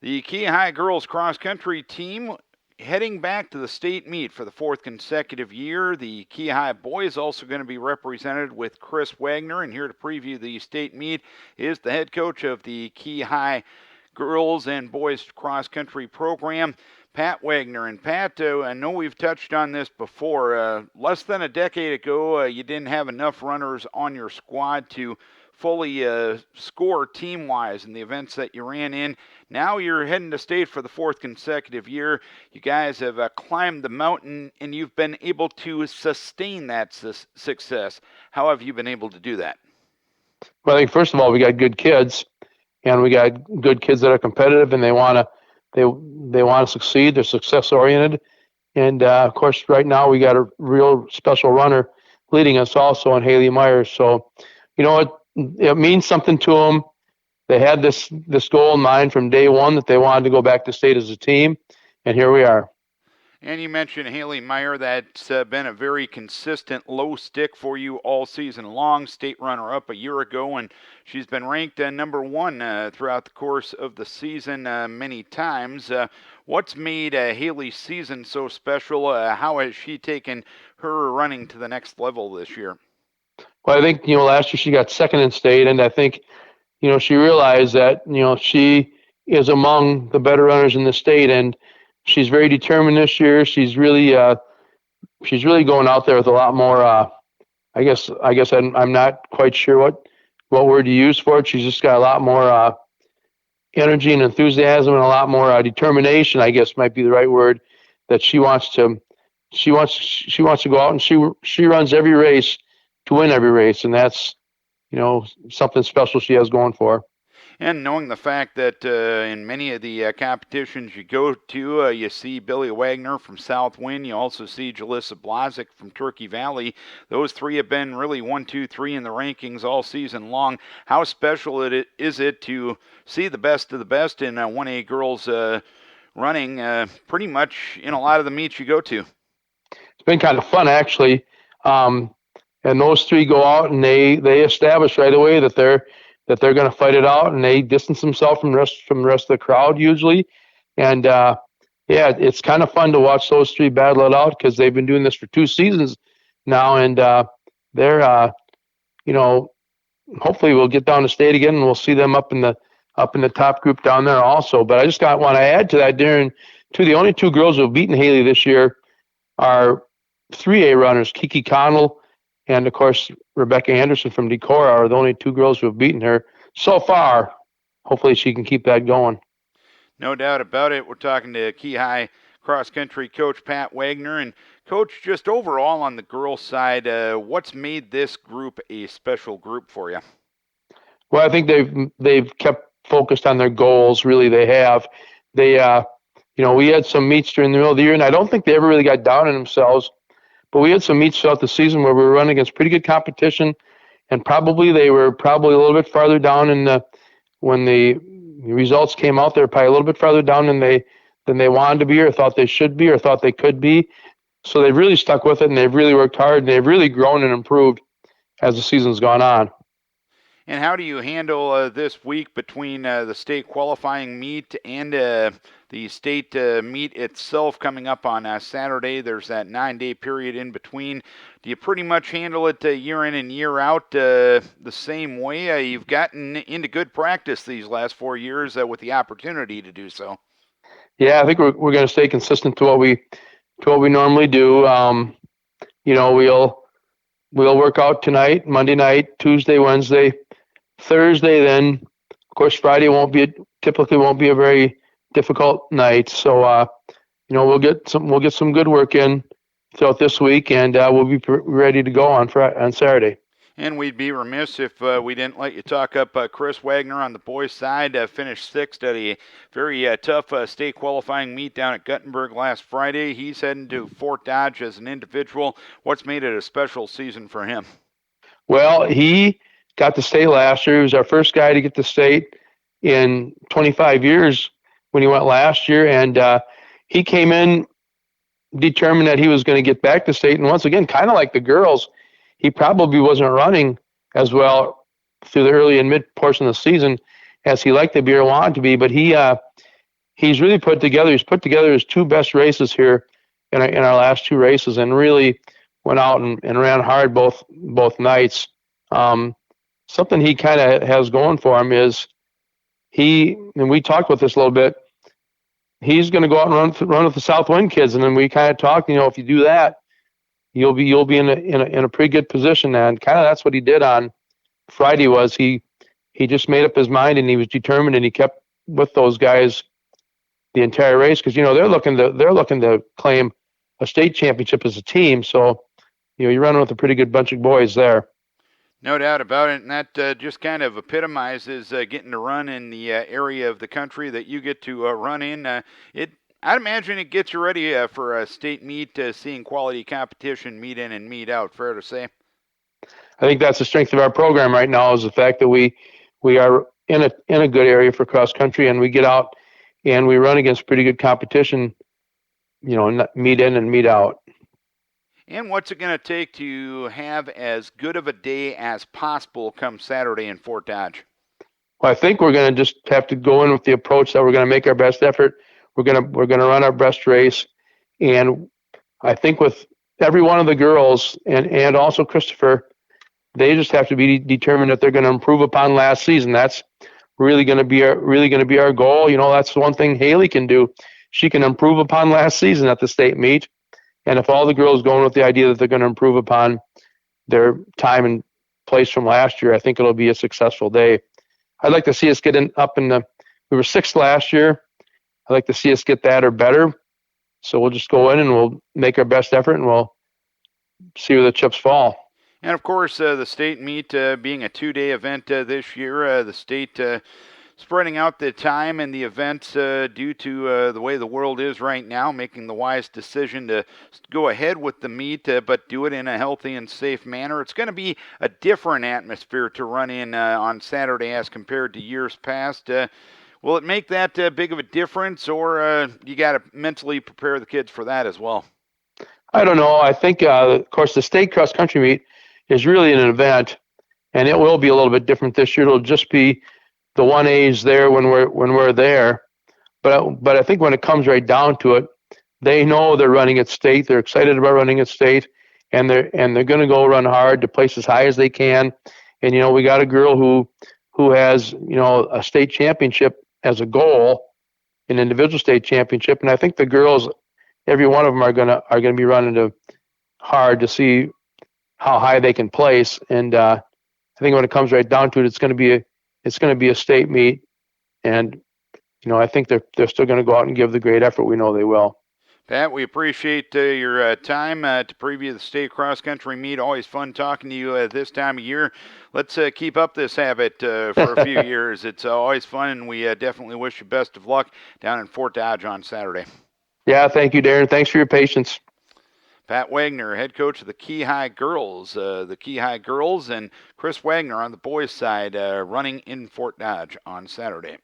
The Kee High Girls Cross Country team heading back to the state meet for the fourth consecutive year. The Kee High boys also going to be represented with Chris Wagner, and here to preview the state meet is the head coach of the Kee High Girls and Boys Cross Country program, Pat Wagner. And Pat, I know we've touched on this before. Less than a decade ago, you didn't have enough runners on your squad to fully score team-wise in the events that you ran in. Now you're heading to state for the fourth consecutive year. You guys have climbed the mountain, and you've been able to sustain that success. How have you been able to do that? Well, I think first of all, we got good kids, and we got good kids that are competitive, and they want to succeed. They're success-oriented, and of course, right now we got a real special runner leading us also in Haley Myers. So, it means something to them. They had this goal in mind from day one that they wanted to go back to state as a team, and here we are. And you mentioned Haley Meyer. That's been a very consistent low stick for you all season long. State runner-up a year ago, and she's been ranked number one throughout the course of the season many times. What's made Haley's season so special? How has she taken her running to the next level this year? Well, I think, last year she got second in state, and I think, she realized that, she is among the better runners in the state, and she's very determined this year. She's really going out there with a lot more, I guess I'm not quite sure what word to use for it. She's just got a lot more energy and enthusiasm and a lot more determination, I guess might be the right word, that she wants to go out, and she runs every race to win every race, and that's, something special she has going for her. And knowing the fact that in many of the competitions you go to, you see Billy Wagner from Southwind, you also see Jalissa Blazik from Turkey Valley. Those three have been really 1, 2, 3 in the rankings all season long. How special is it to see the best of the best in 1A girls running pretty much in a lot of the meets you go to? It's been kind of fun, actually. And those three go out and they establish right away that they're going to fight it out, and they distance themselves from the rest of the crowd usually. And it's kind of fun to watch those three battle it out because they've been doing this for 2 seasons now, and they're hopefully we'll get down to state again and we'll see them up in the top group down there also. But I just want to add to that, Darren, the only 2 girls who have beaten Haley this year are 3A runners, Kiki Connell and, of course, Rebecca Anderson from Decorah are the only 2 girls who have beaten her so far. Hopefully she can keep that going. No doubt about it. We're talking to Kee High Cross Country coach Pat Wagner. And, Coach, just overall on the girls' side, what's made this group a special group for you? Well, I think they've kept focused on their goals. Really, they have. We had some meets during the middle of the year, and I don't think they ever really got down on themselves. But we had some meets throughout the season where we were running against pretty good competition, and they were a little bit farther down when the results came out. They were probably a little bit farther down than they wanted to be, or thought they should be, or thought they could be. So they've really stuck with it, and they've really worked hard, and they've really grown and improved as the season's gone on. And how do you handle this week between the state qualifying meet and the state meet itself coming up on Saturday? There's that 9-day period in between. Do you pretty much handle it year in and year out the same way? You've gotten into good practice these last 4 years with the opportunity to do so. Yeah, I think we're going to stay consistent to what we normally do. We'll work out tonight, Monday night, Tuesday, Wednesday, Thursday. Then, of course, Friday typically won't be a very difficult night. So, we'll get some good work in throughout this week, and we'll be ready to go on Saturday. And we'd be remiss if we didn't let you talk up Chris Wagner on the boys' side. Finished 6th at a very tough state qualifying meet down at Guttenberg last Friday. He's heading to Fort Dodge as an individual. What's made it a special season for him? Well, he got to state last year. He was our first guy to get to state in 25 years when he went last year, and he came in determined that he was going to get back to state. And once again, kind of like the girls, he probably wasn't running as well through the early and mid portion of the season as he liked to be or wanted to be. But he he's really put together. He's put together his two best races here in our last two races, and really went out and ran hard both nights. Um, Something he kind of has going for him is and we talked about this a little bit. He's going to go out and run with the Southwind kids, and then we kind of talked. If you do that, you'll be in a pretty good position. And kind of that's what he did on Friday. Was he just made up his mind, and he was determined, and he kept with those guys the entire race, because they're looking to claim a state championship as a team. So you're running with a pretty good bunch of boys there. No doubt about it, and that just kind of epitomizes getting to run in the area of the country that you get to run in. I'd imagine it gets you ready for a state meet, seeing quality competition meet in and meet out. Fair to say. I think that's the strength of our program right now, is the fact that we are in a good area for cross country, and we get out and we run against pretty good competition. Meet in and meet out. And what's it going to take to have as good of a day as possible come Saturday in Fort Dodge? Well, I think we're going to just have to go in with the approach that we're going to make our best effort. We're going to run our best race, and I think with every one of the girls and also Christopher, they just have to be determined that they're going to improve upon last season. That's really going to be our goal. That's the one thing Haley can do. She can improve upon last season at the state meet. And if all the girls going with the idea that they're going to improve upon their time and place from last year, I think it'll be a successful day. I'd like to see us get we were sixth last year. I'd like to see us get that or better. So we'll just go in and we'll make our best effort, and we'll see where the chips fall. And of course, the state meet being a 2-day event this year, the state spreading out the time and the events due to the way the world is right now, making the wise decision to go ahead with the meet, but do it in a healthy and safe manner. It's going to be a different atmosphere to run in on Saturday as compared to years past. Will it make that big of a difference, or you got to mentally prepare the kids for that as well? I don't know. I think, of course, the state cross country meet is really an event, and it will be a little bit different this year. It'll just be the 1A's there when we're there, but I think when it comes right down to it, they know they're running at state. They're excited about running at state, and they're going to go run hard to place as high as they can. And we got a girl who has a state championship as a goal, an individual state championship, and I think the girls, every one of them, are gonna be running hard to see how high they can place. And I think when it comes right down to it, it's going to be a state meet, and I think they're still going to go out and give the great effort. We know they will. Pat, we appreciate your time to preview the state cross country meet. Always fun talking to you this time of year. Let's keep up this habit for a few years. It's always fun, and we definitely wish you best of luck down in Fort Dodge on Saturday. Yeah, thank you, Darren. Thanks for your patience. Pat Wagner, head coach of the Kee High girls. The Kee High girls and Chris Wagner on the boys' side running in Fort Dodge on Saturday.